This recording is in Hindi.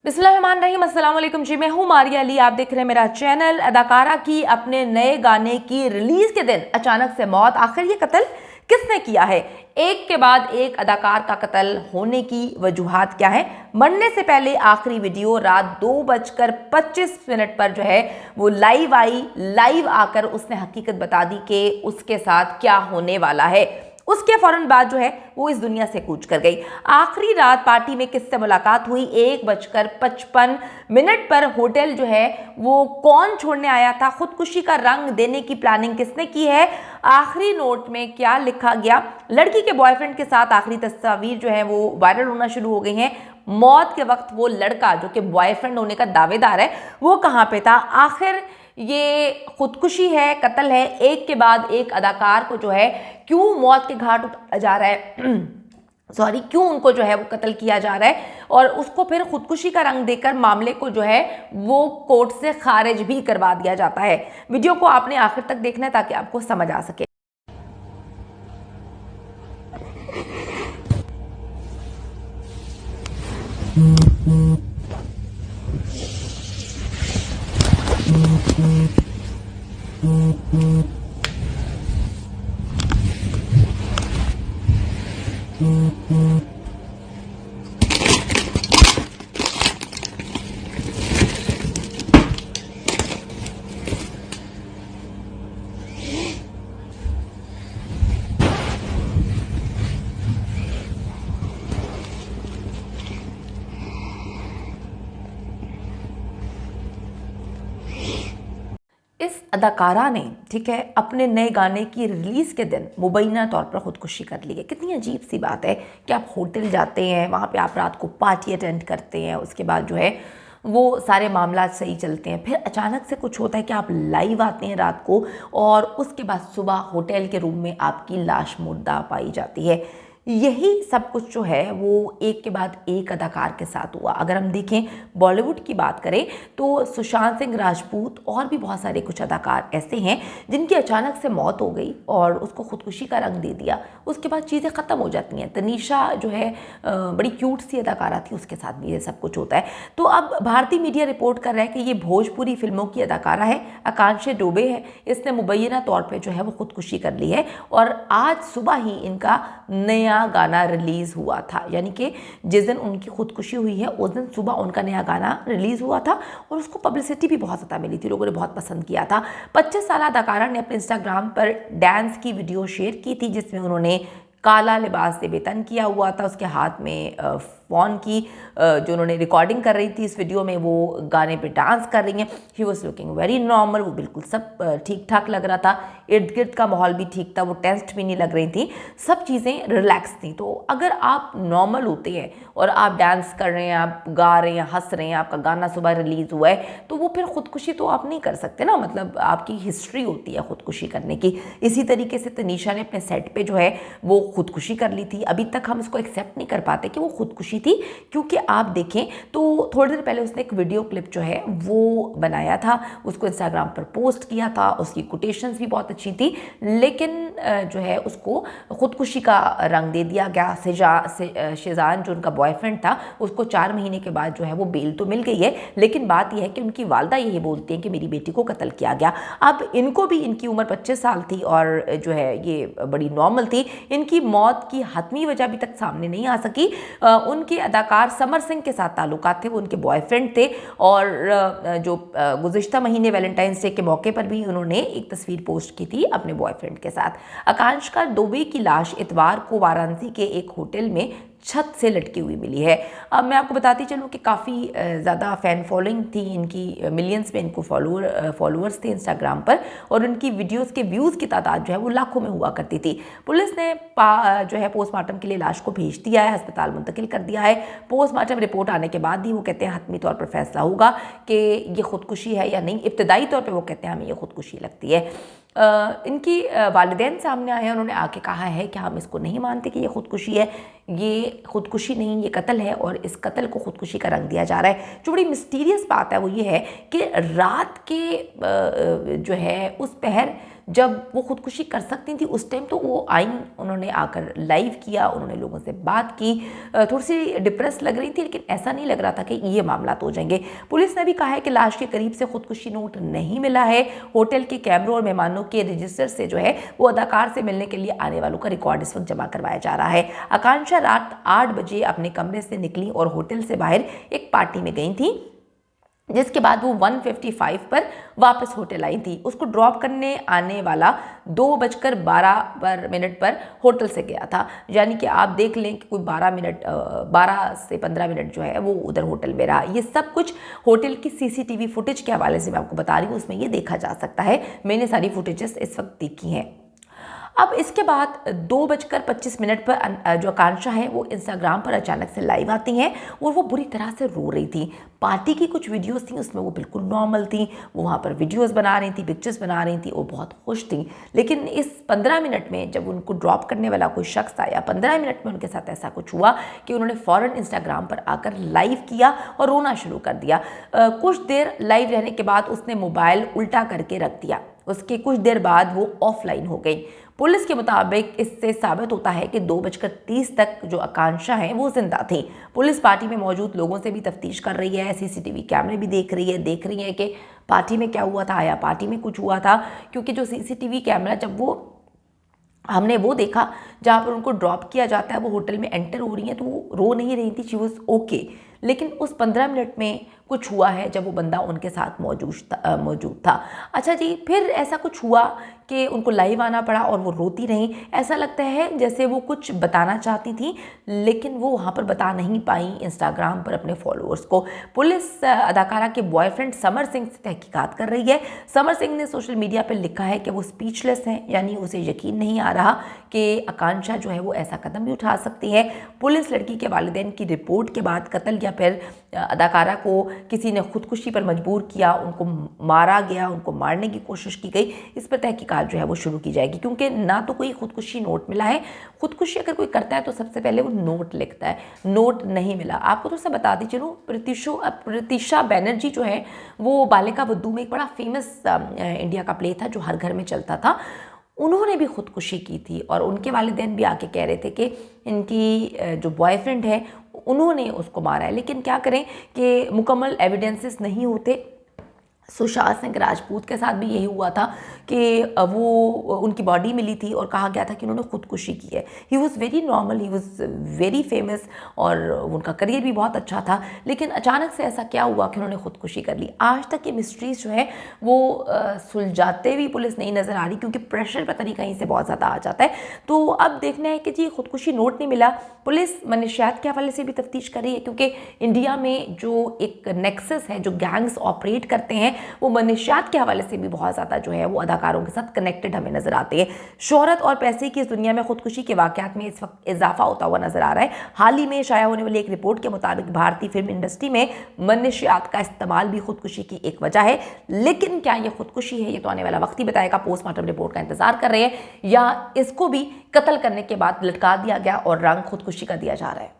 बिस्मिल्लाहिर्रहमानिर्रहीम, अस्सलाम वालेकुम जी। मैं हूँ मारिया अली, आप देख रहे हैं मेरा चैनल। अदाकारा की अपने नए गाने की रिलीज के दिन अचानक से मौत, आखिर ये कत्ल किसने किया है? एक के बाद एक अदाकार का कत्ल होने की वजूहात क्या है? मरने से पहले आखिरी वीडियो रात 2:25 पर जो है वो लाइव आई। लाइव आकर उसने हकीकत बता दी कि उसके साथ क्या होने वाला है। उसके फौरन बाद जो है वो इस दुनिया से कूच कर गई। आखिरी रात पार्टी में किससे मुलाकात हुई? 1:55 पर होटल जो है वो कौन छोड़ने आया था? खुदकुशी का रंग देने की प्लानिंग किसने की है? आखिरी नोट में क्या लिखा गया? लड़की के बॉयफ्रेंड के साथ आखिरी तस्वीर जो है वो वायरल होना शुरू हो गई हैं। मौत के वक्त वो लड़का जो कि बॉयफ्रेंड होने का दावेदार है वो कहाँ पे था? आखिर ये खुदकुशी है, कत्ल है? एक के बाद एक अदाकार को जो है क्यों मौत के घाट उतारा जा रहा है सॉरी, क्यों उनको जो है वो कत्ल किया जा रहा है और उसको फिर खुदकुशी का रंग देकर मामले को जो है वो कोर्ट से खारिज भी करवा दिया जाता है। वीडियो को आपने आखिर तक देखना है ताकि आपको समझ आ सके। इस अदाकारा ने, ठीक है, अपने नए गाने की रिलीज़ के दिन मुबैना तौर पर खुदकुशी कर ली है। कितनी अजीब सी बात है कि आप होटल जाते हैं, वहाँ पे आप रात को पार्टी अटेंड करते हैं, उसके बाद जो है वो सारे मामला सही चलते हैं, फिर अचानक से कुछ होता है कि आप लाइव आते हैं रात को और उसके बाद सुबह होटल के रूम में आपकी लाश मुर्दा पाई जाती है। यही सब कुछ जो है वो एक के बाद एक अदाकार के साथ हुआ। अगर हम देखें बॉलीवुड की बात करें तो सुशांत सिंह राजपूत और भी बहुत सारे कुछ अदाकार ऐसे हैं जिनकी अचानक से मौत हो गई और उसको खुदकुशी का रंग दे दिया। उसके बाद चीज़ें ख़त्म हो जाती हैं। तनीषा जो है बड़ी क्यूट सी अदाकारा थी, उसके साथ भी ये सब कुछ होता है। तो अब भारतीय मीडिया रिपोर्ट कर रहा है कि ये भोजपुरी फिल्मों की अदाकारा है, आकांक्षा डोबे है। इसने मुबैना तौर पर जो है वो खुदकुशी कर ली है और आज सुबह ही इनका नया गाना रिलीज हुआ था। यानी कि जिस दिन उनकी खुदकुशी हुई है उस दिन सुबह उनका नया गाना रिलीज हुआ था और उसको पब्लिसिटी भी बहुत ज़्यादा मिली थी, लोगों ने बहुत पसंद किया था। 25 साल अदाकारा ने अपने इंस्टाग्राम पर डांस की वीडियो शेयर की थी जिसमें उन्होंने काला लिबास से बेतन किया हुआ था। उसके हाथ में फ़ोन की जो उन्होंने रिकॉर्डिंग कर रही थी, इस वीडियो में वो गाने पे डांस कर रही हैं। He was looking very normal, वो बिल्कुल सब ठीक ठाक लग रहा था। इर्द गिर्द का माहौल भी ठीक था, वो टेंस्ड भी नहीं लग रही थी, सब चीज़ें रिलैक्स थी। तो अगर आप नॉर्मल होते हैं और आप डांस कर रहे हैं, आप गा रहे हैं, हंस रहे हैं, आपका गाना सुबह रिलीज़ हुआ है, तो वो फिर खुदकुशी तो आप नहीं कर सकते ना। मतलब आपकी हिस्ट्री होती है खुदकुशी करने की। इसी तरीके से तनीषा ने अपने सेट पे जो है वो खुदकुशी कर ली थी। अभी तक हम इसको एक्सेप्ट नहीं कर पाते कि वो खुदकुशी थी, क्योंकि आप देखें तो थोड़ी देर पहले उसने एक वीडियो क्लिप जो है वो बनाया था, उसको इंस्टाग्राम पर पोस्ट किया था। उसकी कोटेशंस भी बहुत अच्छी थी, लेकिन जो है उसको खुदकुशी का रंग दे दिया गया। शेजान जो उनका बॉयफ्रेंड था उसको 4 महीने के बाद जो है वो बेल तो मिल गई है, लेकिन बात यह है कि उनकी वालदा यही बोलती हैं कि मेरी बेटी को कत्ल किया गया। अब इनको भी, इनकी उम्र 25 साल थी और जो है ये बड़ी नॉर्मल थी। इनकी मौत की हतमी वजह अभी तक सामने नहीं आ सकी। उनके अदाकार समर सिंह के साथ ताल्लुकात थे, वो उनके बॉयफ्रेंड थे और जो गुज़िश्ता महीने वैलेंटाइंस डे के मौके पर भी उन्होंने एक तस्वीर पोस्ट की थी अपने बॉयफ्रेंड के साथ। आकांक्षा डोबे की लाश इतवार को वाराणसी के एक होटल में छत से लटकी हुई मिली है। अब मैं आपको बताती चलूँ कि काफ़ी ज़्यादा फ़ैन फॉलोइंग थी इनकी, मिलियंस में इनको फॉलोअर्स थे इंस्टाग्राम पर और उनकी वीडियोस के व्यूज़ की तादाद जो है वो लाखों में हुआ करती थी। पुलिस ने जो है पोस्टमार्टम के लिए लाश को भेज दिया है, अस्पताल मुंतकिल कर दिया है। पोस्टमार्टम रिपोर्ट आने के बाद ही वो कहते हैं हतमी तौर पर फैसला होगा कि ये खुदकुशी है या नहीं। इब्तदाई तौर पर वो कहते हैं हमें ये खुदकुशी लगती है। इनकी वालिदैन सामने आए हैं, उन्होंने आके कहा है कि हम इसको नहीं मानते कि ये खुदकुशी है, ये खुदकुशी नहीं, ये कत्ल है और इस कत्ल को खुदकुशी का रंग दिया जा रहा है। जो बड़ी मिस्टीरियस बात है वो ये है कि रात के जो है उस पहर जब वो खुदकुशी कर सकती थी उस टाइम तो वो आई, उन्होंने आकर लाइव किया, उन्होंने लोगों से बात की। थोड़ी सी डिप्रेस लग रही थी, लेकिन ऐसा नहीं लग रहा था कि ये मामला हो जाएंगे। पुलिस ने भी कहा है कि लाश के करीब से खुदकुशी नोट नहीं मिला है। होटल के कैमरों और मेहमानों के रजिस्टर से जो है वो अदाकार से मिलने के लिए आने वालों का रिकॉर्ड इस वक्त जमा करवाया जा रहा है। आकांक्षा रात 8 बजे अपने कमरे से निकली और होटल से बाहर एक पार्टी में गई थी, जिसके बाद वो 1:55 पर वापस होटल आई थी। उसको ड्रॉप करने आने वाला 2:12 पर होटल से गया था, यानी कि आप देख लें कि कोई 12 से 15 मिनट जो है वो उधर होटल में रहा। ये सब कुछ होटल की सीसीटीवी फुटेज के हवाले से मैं आपको बता रही हूँ, उसमें ये देखा जा सकता है। मैंने सारी फुटेजेस इस वक्त देखी हैं। अब इसके बाद 2:25 पर जो आकांक्षा है वो इंस्टाग्राम पर अचानक से लाइव आती हैं और वो बुरी तरह से रो रही थी। पार्टी की कुछ वीडियोस थी, उसमें वो बिल्कुल नॉर्मल थी, वो वहाँ पर वीडियोस बना रही थी, पिक्चर्स बना रही थी और बहुत खुश थी। लेकिन इस 15 मिनट में जब उनको ड्रॉप करने वाला कोई शख्स आया, 15 मिनट में उनके साथ ऐसा कुछ हुआ कि उन्होंने फ़ौरन इंस्टाग्राम पर आकर लाइव किया और रोना शुरू कर दिया। कुछ देर लाइव रहने के बाद उसने मोबाइल उल्टा करके रख दिया। उसके कुछ देर बाद वो ऑफलाइन हो गई। पुलिस के मुताबिक इससे साबित होता है कि 2:30 तक जो आकांक्षा है वो जिंदा थी। पुलिस पार्टी में मौजूद लोगों से भी तफ्तीश कर रही है, सीसीटीवी कैमरे भी देख रही है कि पार्टी में क्या हुआ था, या पार्टी में कुछ हुआ था। क्योंकि जो सीसीटीवी कैमरा जब हमने वो देखा जहाँ पर उनको ड्रॉप किया जाता है, वो होटल में एंटर हो रही हैं तो वो रो नहीं रही थी, शी वॉज ओके। लेकिन उस 15 मिनट में कुछ हुआ है जब वो बंदा उनके साथ मौजूद था। अच्छा जी, फिर ऐसा कुछ हुआ कि उनको लाइव आना पड़ा और वो रोती रहीं। ऐसा लगता है जैसे वो कुछ बताना चाहती थी, लेकिन वो वहाँ पर बता नहीं पाई इंस्टाग्राम पर अपने फॉलोअर्स को। पुलिस अदाकारा के बॉयफ्रेंड समर सिंह से तहकीकात कर रही है। समर सिंह ने सोशल मीडिया पर लिखा है कि वो स्पीचलेस हैं, यानी उसे यकीन नहीं आ रहा कि आकांक्षा जो है वो ऐसा कदम भी उठा सकती है। पुलिस लड़की के वालिदैन की रिपोर्ट के बाद कत्ल या फिर अदाकारा को किसी ने खुदकुशी पर मजबूर किया, उनको मारा गया, उनको मारने की कोशिश की गई, इस पर तहकीकात जो है वो शुरू की जाएगी। क्योंकि ना तो कोई खुदकुशी नोट मिला है। खुदकुशी अगर कोई करता है तो सबसे पहले वो नोट लिखता है, नोट नहीं मिला। आपको तो सब बता दी चलो, प्रतीशा बैनर्जी जो है वो बालिका वधू में एक बड़ा फेमस इंडिया का प्ले था जो हर घर में चलता था। उन्होंने भी खुदकुशी की थी और उनके वालिदैन भी आके कह रहे थे कि इनकी जो बॉयफ्रेंड है उन्होंने उसको मारा है। लेकिन क्या करें कि मुकम्मल एविडेंसेस नहीं होते। सुशांत सिंह राजपूत के साथ भी यही हुआ था कि वो उनकी बॉडी मिली थी और कहा गया था कि उन्होंने खुदकुशी की है। He was very normal, he was very famous और उनका करियर भी बहुत अच्छा था। लेकिन अचानक से ऐसा क्या हुआ कि उन्होंने खुदकुशी कर ली। आज तक ये मिस्ट्रीज जो है वो सुलझाते हुए पुलिस नहीं नज़र आ रही, क्योंकि प्रेशर पता नहीं कहीं से बहुत ज़्यादा आ जाता है। तो अब देखना है कि जी खुदकुशी नोट नहीं मिला। पुलिस मनशियात के हवाले से भी तफ्तीश कर रही है, क्योंकि इंडिया में जो एक नेक्सस है, जो गैंग्स ऑपरेट करते हैं, वो मनशियात के हवाले से भी बहुत ज़्यादा जो है वो अदाकारों के साथ कनेक्टेड हमें नजर आते हैं। शोहरत और पैसे की इस दुनिया में खुदकुशी के वाक़यात में इस वक्त इजाफा होता हुआ नजर आ रहा है। हाल ही में शाया होने वाली एक रिपोर्ट के मुताबिक भारतीय फिल्म इंडस्ट्री में मनशियात का इस्तेमाल भी खुदकुशी की एक वजह है। लेकिन क्या ये खुदकुशी है, ये तो आने वाला वक्त ही बताएगा। पोस्टमार्टम रिपोर्ट का इंतजार कर रहे हैं या इसको भी कत्ल करने के बाद लटका दिया गया और रंग खुदकुशी का दिया जा रहा है।